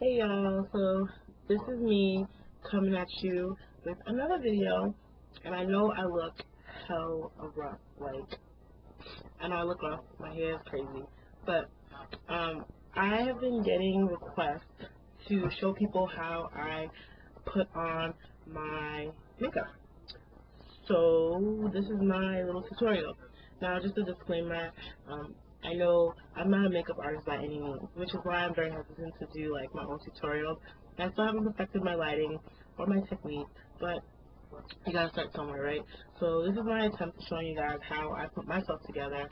Hey y'all, so this is me coming at you with another video, and I know I look hell of rough, I know I look rough, my hair is crazy, but I have been getting requests to show people how I put on my makeup. So this is my little tutorial. Now, just a disclaimer, I know I'm not a makeup artist by any means, which is why I'm very hesitant to do like my own tutorials. I still haven't perfected my lighting or my technique, but you gotta start somewhere, right? So this is my attempt at showing you guys how I put myself together.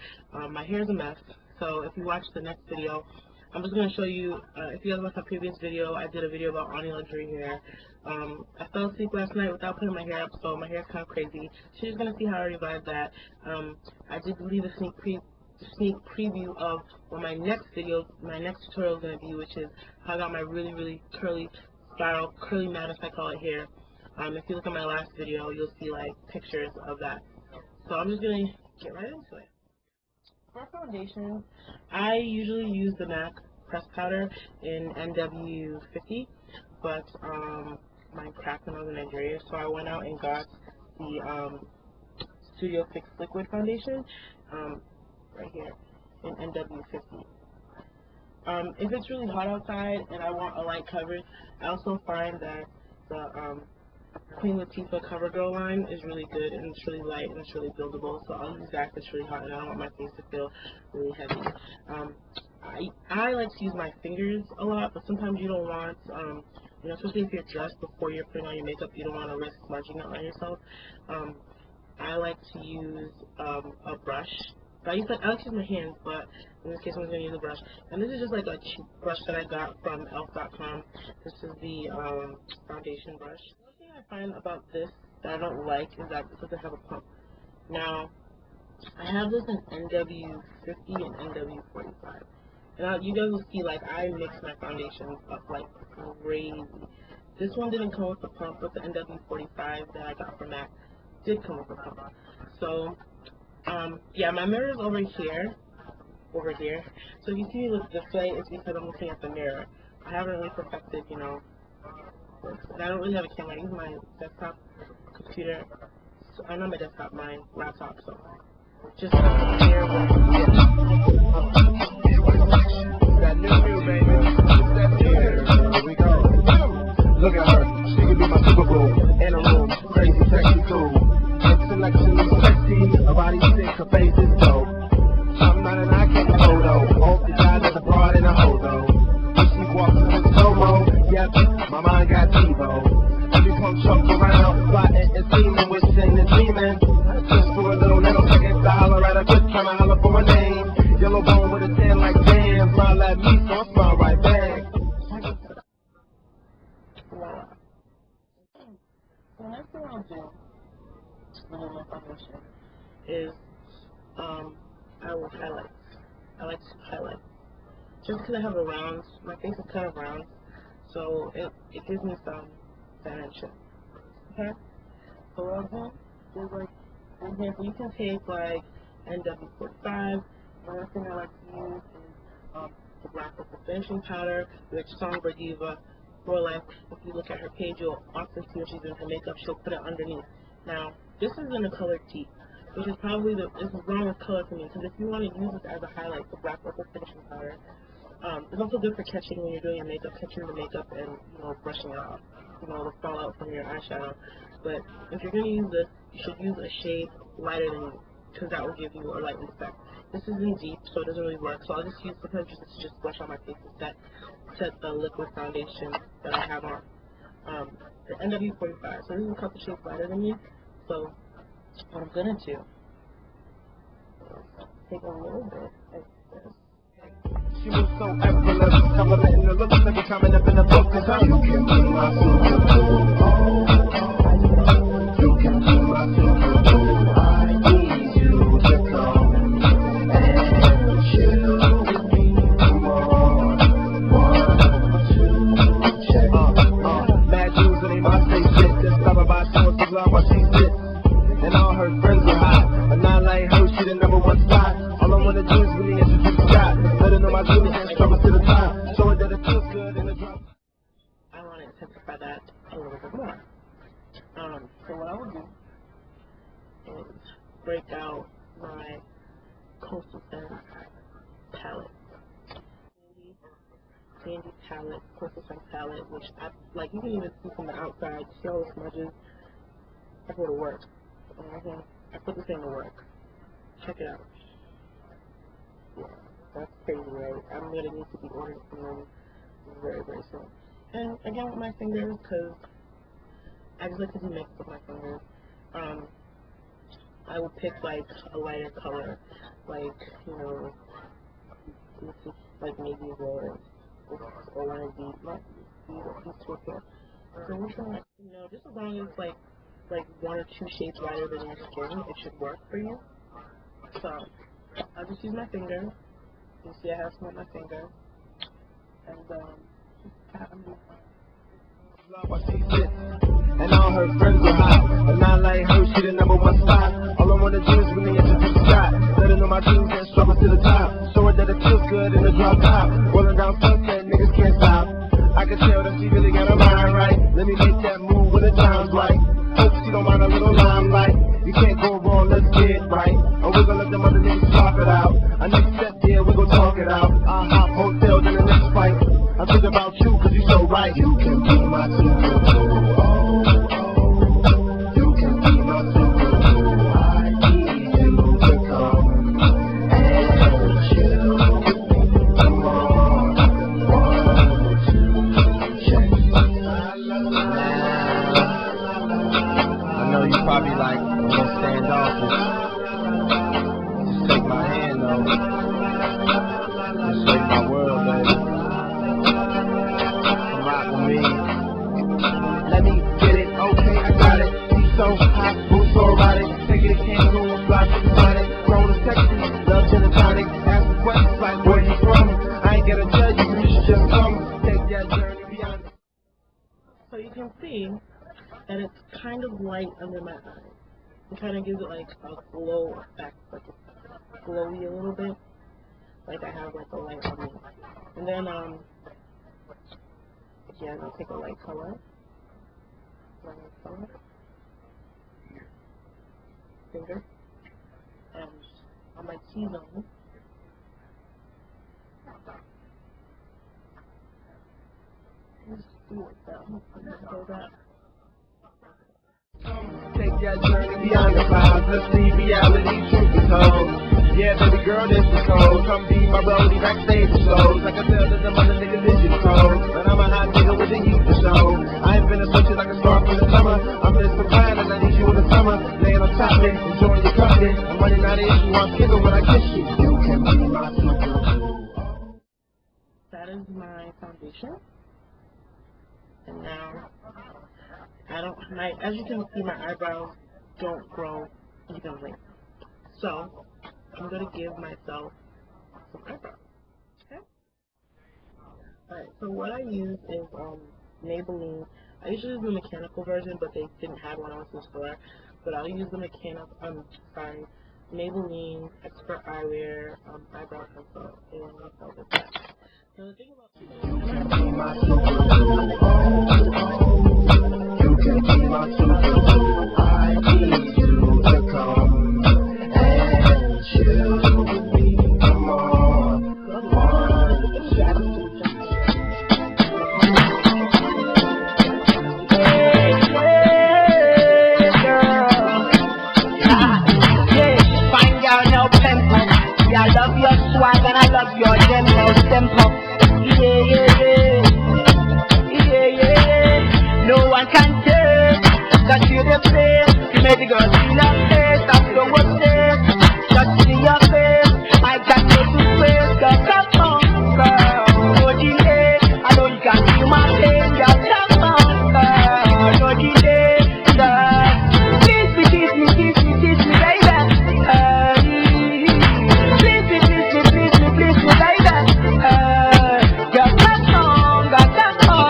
My hair's a mess, so if you watch the next video, I'm just going to show you, if you guys watched my previous video, I did a video about Ani luxury hair. I fell asleep last night without putting my hair up, so my hair's kind of crazy. So you're just going to see how I revived that. I did leave a sneak preview of what my next tutorial is going to be, which is how I got my really curly matte, as I call it, hair. If you look at my last video, you'll see like pictures of that. So I'm just going to get right into it. For foundation, I usually use the MAC press powder in NW50, but mine cracked when I was in Nigeria, so I went out and got the Studio Fix Liquid Foundation right here in NW50. If it's really hot outside and I want a light coverage, I also find that the Queen Latifah CoverGirl line is really good, and it's really light and it's really buildable, so I'll use that if it's really hot and I don't want my face to feel really heavy. I like to use my fingers a lot, but sometimes you don't want, you know, especially if you're dressed before you're putting on your makeup, you don't want to risk smudging it on yourself. I like to use a brush. I like to use my hands, but in this case I'm going to use a brush. And this is just like a cheap brush that I got from elf.com. This is the foundation brush. One thing I find about this that I don't like is that this doesn't have a pump. Now, I have this in NW50 and NW45. And you guys will see, like, I mix my foundations up like crazy. This one didn't come with a pump, but the NW45 that I got from MAC did come with a pump. So, yeah, my mirror is over here. So if you see me look this way, it's because I'm looking at the mirror. I haven't really perfected, you know, this. And I don't really have a camera. I use my desktop computer. So I know my desktop, my laptop, so just here with that new baby. It's that new. Here we go. Look at her. She could be my Super Bowl in a room. Crazy, sexy, cool. Selection is sexy, her body sick, her face is dope. I'm not an eye can't photo. Hope the guy that's a broad in a hodo. When she walks in slow-mo, yep, my mind got TiVo. Every punk jump around, plotting and scheming, wishing and dreaming. Just for a little second to holler at her, just trying to holler for my name. Yellow bone with a tan like damn, smile at me, so I smile right back. The next thing I'll do with my foundation is I will highlight. I like to highlight. Just because I have a round, my face is kind of round, so it gives me some dimension. Okay? So what I'll do is, like, for example, you can take like NW45. Another thing I like to use is the black opal finishing powder, which Songbird Diva, for life, if you look at her page, you'll often see when she's doing her makeup, she'll put it underneath. Now, this is in a color teak, which is probably this is wrong with color for me, because if you want to use this as a highlight, the black opal finishing powder, it's also good for catching when you're doing your makeup, catching the makeup and, you know, brushing it off, you know, the fallout from your eyeshadow. But if you're going to use this, you should use a shade lighter than you, because that will give you a light effect. This isn't deep, so it doesn't really work, so I'll just use sometimes just brush on my face and set the liquid foundation that I have on. The NW45, so this is a couple shades lighter than me, so what I'm going to do is take a little bit like this. She was so effortless, complimenting the looks every coming up in the book. Cause how you can be my Super Bowl. You can be my Super Bowl. I need you to come and chill with me. Come on, 1, 2, check. Mad dudes that ain't my spaceship. Just stop by someone to love while she sits. And all her friends are hot, but not like her, she the #1 spot. All I wanna do is really introduce God. Let her know my genius and struggle to the top. break out my Coastal Scent palette. Sandy palette, Coastal Scent palette, which I like. You can even see from the outside. See all the smudges? I put it to work. I put this thing to work. Check it out. Yeah, that's crazy, right? I'm gonna need to be ordering from them very, very soon. And again with my fingers, because I just like to do makeup with my fingers. I will pick like a lighter color, like, you know, this is like maybe red, or one of these, not these two here. So which one, you know, just as long as like 1 or 2 shades lighter than your skin, it should work for you. So I'll just use my finger. You see I have some on my finger, and and all her friends are hot, and not like her, she the number 1 spot. All I wanna do is bring the answer to the sky. Let her know my dreams and struggle to the top. Show her that it feels good in the drop top. Rolling down sunset, niggas can't stop. I can tell that she really got her mind right. Let me make that move when the time's right. Hope she don't mind a little limelight. You can't go wrong, let's get it right. Or we gon' let them other niggas talk it out. Our next step there, we gon' talk it out. I'll hop hotels in the next fight. I think about you, cause you so right. You can be my superglue. You can be my superglue. I need you to come and chill with me. Come on, 1, 2, check. I know you probably like a little standoffish. Just take my hand though. Just shake my world, baby. Let me get it, okay, I got it. He's so hot, move so erotic. Take it to Cancun and fly to the Sonic. Grown and sexy, love gin and tonic. Ask the questions like where you from. I ain't gonna tell you, you should just come. Take that journey beyond. so you can see that it's kind of light under my eye. It kind of gives it like a glow effect, like it's glowy a little bit. Like I have like a light on me. And then yeah, I'll take a light color. Finger. And on my T-zone. Let's do it that. Take that journey beyond the clouds. Let's see reality, truth is told. Yeah, baby girl, this is cold. Come be my roadie backstage shows. I can tell that them other niggas is just cold. But I'm a hot nigga with the heat to show. I ain't finna switch it like a star for the summer. I'm just surprised and I need you in the summer. Laying on top of it, enjoying your company. I'm running out of issue, I'm skipping when I kiss you. You can be my superglue. That is my foundation. And now, as you can see, my eyebrows don't grow evenly. So, I'm going to give myself some eyebrows. Okay? Alright, so what I use is Maybelline. I usually use the mechanical version, but they didn't have one else in the store. But I'll use the Maybelline Expert Eyewear eyebrow pencil. And I'll get that. Now the thing about you can be my superglue. I need you to come and chill with me. Come on, 1, 2. Fine girl, no pimple. Yeah, I love your swag and I love your gentle tempo. No one can tell that you're the place. You made the girl feel a place. That's the worst place. Just see your face. I got no to praise. Girl, come on, girl. No delay. I know you can feel my pain. Girl, come on, girl. No delay. Girl, please me, baby. Please me, baby. Girl, come on, girl, come on.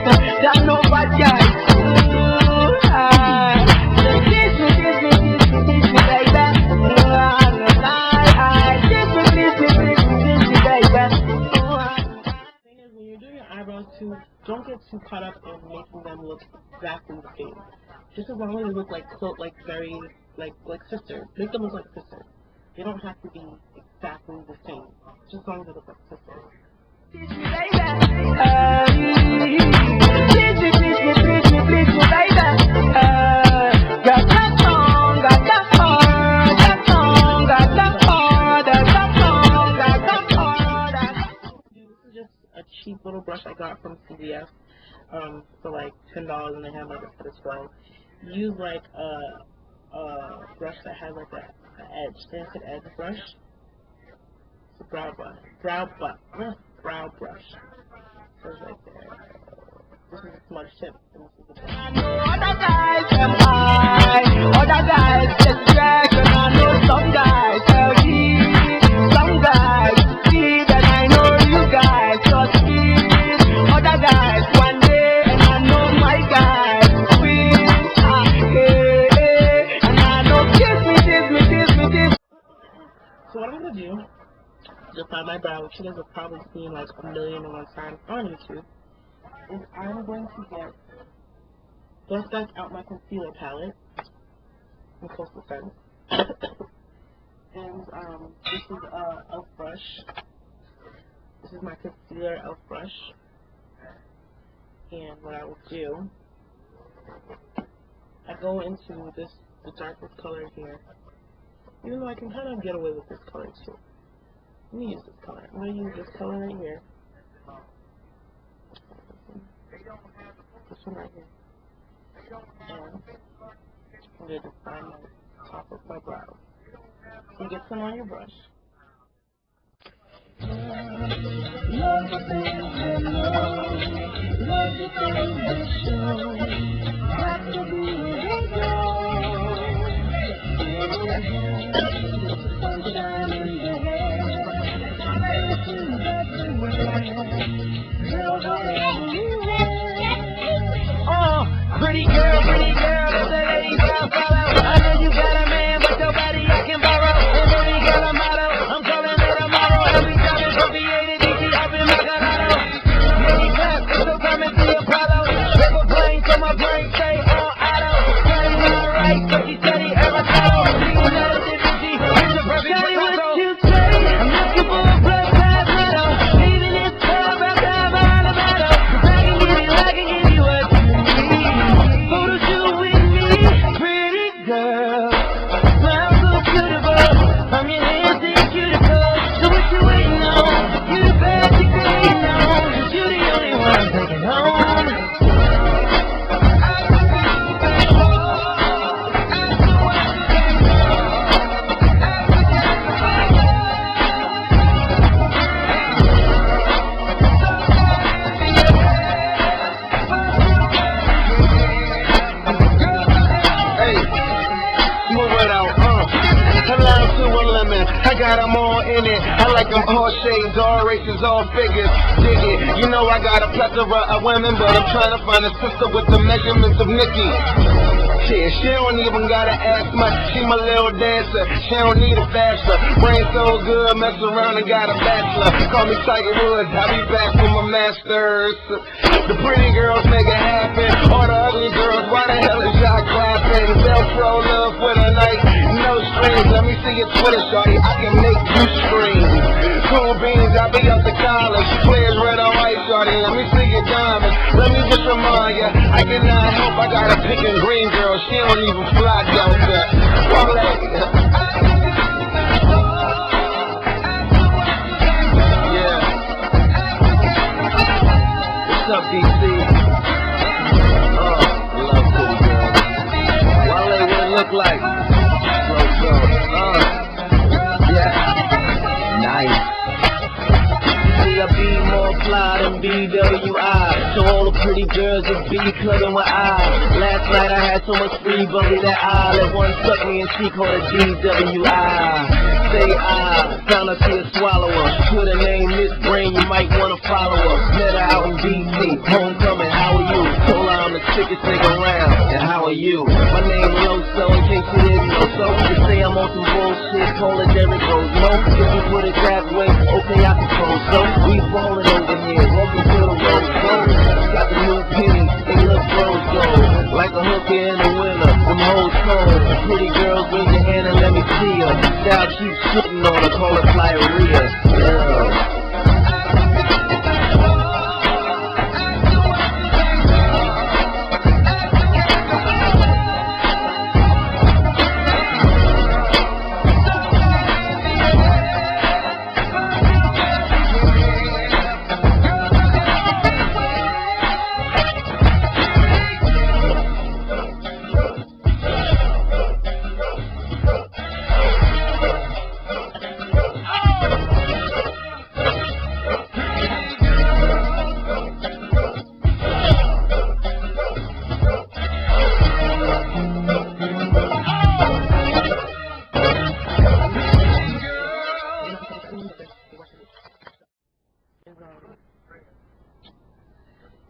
That's don't get too caught up in making them look exactly the same. Just as long as they look like very like sisters. Make them look like sisters. They don't have to be exactly the same. Just as long as they look like sisters. Cheap little brush I got from CVS for like $10, and they have like a set of 12. Use like a brush that has like an edge, slanted edge brush. It's a brow brush. So it's right there. This is a smudge tip. And this is the brush. Other guys am high, other guys get dragged, and I know some guys tell me, some guys see that I know you guys just me. Other guys one day, and I know my guys will. And I know kiss me. So what I'm gonna do to define my brow, which you guys have probably seen like 1,000,001 times on YouTube, is I'm going to dust back out my concealer palette. I'm close to the and this is a elf brush. This is my concealer elf brush. And what I will do, I go into the darkest color here. Even though I can kind of get away with this color too. Let me use this color. I'm going to use this color right here. This one right here. And I'm going to define the top of my brow. So get some on your brush. Love the things you know, love the things you show, got to be sunshine in the hair, faces everywhere, girl, whatever you wear. Oh, pretty girl, the lady girl follow. I know you got a man, but your body I can borrow. And baby girl, I'm motto, I'm calling it a motto. Every time it's from V8 to DC, I've been making auto. Many times, it's so coming to Apollo. Paper plane, so my brain stay on auto. Telling me alright, but she steady every follow. Tell me what you say, I'm looking for a blood type metal. Even if it's tough, I'm behind the battle. 'Cause I can give you what you need. Photo shoot with me, pretty girl. Smile so beautiful, from your hands to your cuticles. So what you waiting on? You the best you can wait on. 'Cause you the only one taking home. I got them all in it. I like them all shades, all races, all figures. Dig it. You know I got a plethora of women, but I'm trying to find a sister with the measurements of Nikki. Shit, she don't even gotta ask much. She my little dancer. She don't need a bachelor. Brain so good, mess around and got a bachelor. Call me Tiger Woods. I'll be back for my masters. The pretty girls make it happen. All the ugly girls, why the hell is y'all clapping? Velcro love for the night, no strings. Let me see your Twitter, shorty. I can make you scream. Cool beans, I'll be up to college. Players red or white, shorty. Let me see your diamonds. Let me just remind ya, I cannot help. I got a pink and green girl. She don't even fly down there. Yeah. What's up, DC? Love city girl. Wale, what it look like? Yeah. Nice. See, I be more fly than BWI. So all the pretty girls just be cutting with eyes. Last night I had so much free bubbly that I let one suck me and she called it DWI. Say I found her, she a swallower. Put her name Miss Brain, you might wanna follow her. Met her out in DC, homecoming, how are you? Told her I'm the sickest nigga around, and how are you? My name Loso, in case you didn't know. So you say I'm on some bullshit, call it Derrick Rose. No, if you put it that way, okay I suppose. So we falling over here, welcome to the road. see her. Now keep sitting on her, call her diarrhea. Yeah.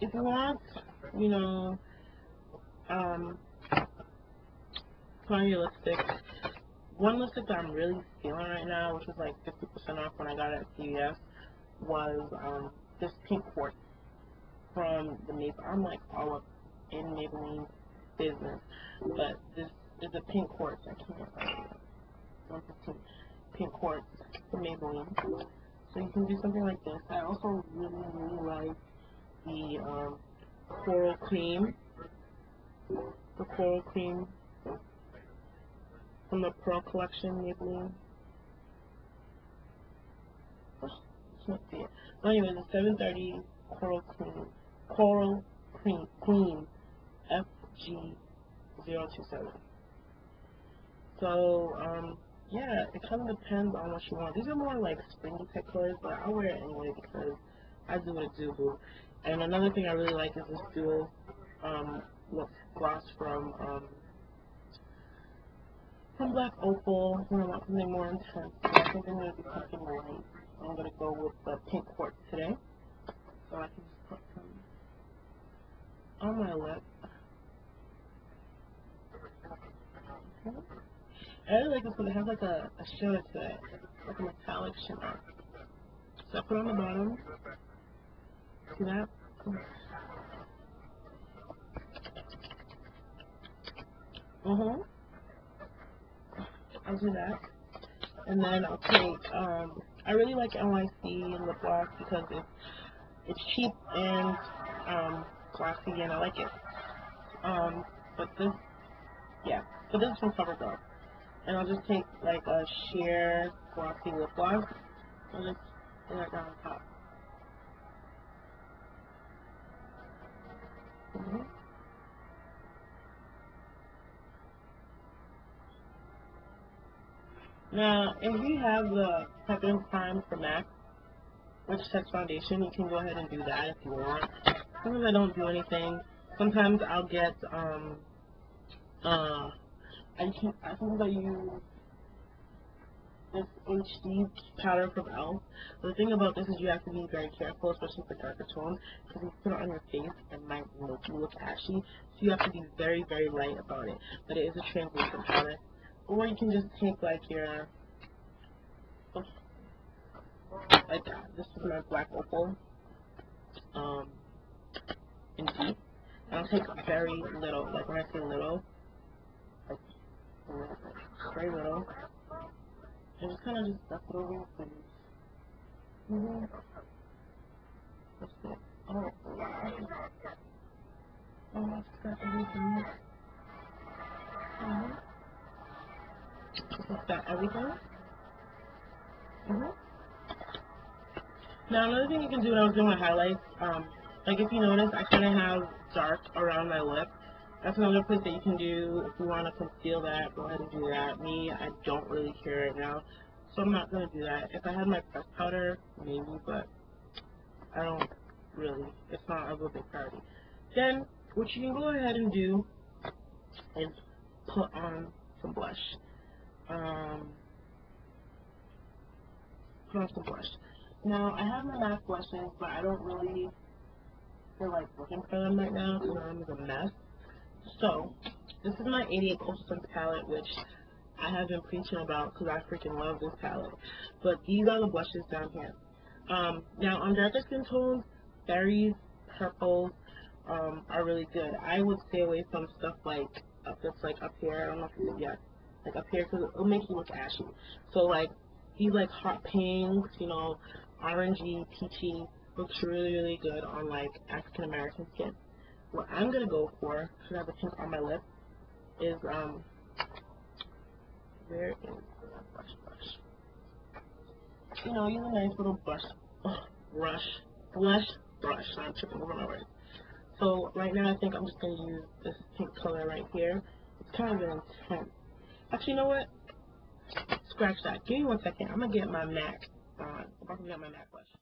If you want, you know, put on your lipstick. One lipstick that I'm really feeling right now, which was like 50% off when I got it at CVS, was this pink quartz from the Maybelline. I'm like all up in Maybelline business, but this is a pink quartz. I can't remember. 115 pink quartz from Maybelline. So you can do something like this. I also really like the coral cream. The coral cream from the Pearl collection, Maybelline. Oh, can't see it. But anyway, the 730 coral cream FG027. So yeah, it kind of depends on what you want. These are more like springy type colors, but I'll wear it anyway because I do what I do, boo. And another thing I really like is this dual lip gloss from Black Opal. When I want something more intense, so I think I'm going to do something light. I'm going to go with the pink quartz today. So I can just put some on my lip. Okay. I really like this because it has like a shimmer to it, like a metallic shimmer. So I put it on the bottom. See that? I'll do that. And then I'll take, I really like NYC lip gloss because it's cheap and glossy and I like it. But this is from CoverGirl. And I'll just take like a sheer glossy lip gloss and just lay that down on top. Now, if you have the Peppermint Prime for MAC, which sets foundation, you can go ahead and do that if you want. Sometimes I don't do anything. Sometimes I'll get, I think I use this HD powder from e.l.f. The thing about this is you have to be very careful, especially for darker tones, because if you put it on your face, it might make you look ashy. So you have to be very, very light about it. But it is a translucent powder. Or you can just take like your, like that. This is my Black Opal, in deep. And I'll take very little, like when I say little, like very little. And just kind of just stuff it over your face. That's it. Oh, wow. Oh, I forgot everything. Is that everything? Now, another thing you can do when I was doing my highlights, like if you notice, I kind of have dark around my lip. That's another place that you can do. If you want to conceal that, go ahead and do that. Me, I don't really care right now, so I'm not going to do that. If I had my pressed powder, maybe, but I don't really. It's not a real big priority. Then, what you can go ahead and do is put on some blush. Put on some blush. Now, I have my MAC blushes, but I don't really feel like looking for them right now because my room is a mess. So, this is my 88 Coastal Scents palette, which I have been preaching about because I freaking love this palette. But these are the blushes down here. Now, on darker skin tones, berries, purples are really good. I would stay away from stuff like that's like up here. I don't know if you see yet. like up here, because it'll make you look ashy. So like these like hot pinks, you know, orangey, peachy, looks really, really good on like African American skin. What I'm gonna go for, should I have a pink on my lip, is where is the brush? You know, use a nice little blush brush. I'm tripping over my words. So right now I think I'm just gonna use this pink color right here. It's kind of intense. Actually, you know what? Scratch that. Give me 1 second. I'm gonna get my MAC. I'm about to get my MAC brush.